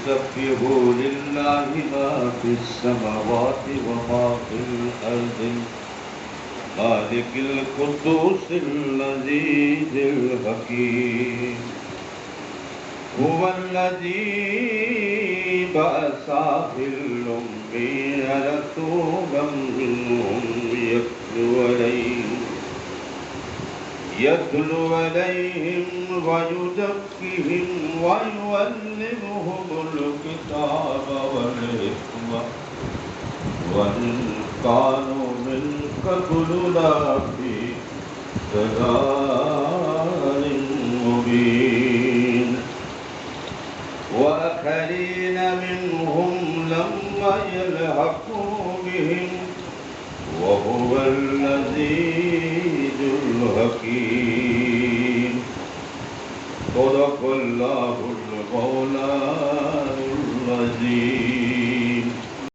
يسبح لله ما في السماوات وما في الأرض مالك القدوس العزيز الحكيم هو الذي بعث في الأميين رسولا منهم يتلو عليهم ويزكيهم ويعلمهم الكتاب والحكمة وإن كانوا من قبل لفي ضلال مبين وآخرين منهم لما يلحقوا بهم وهو العزيز الحكيم صدق الله المولى العظيم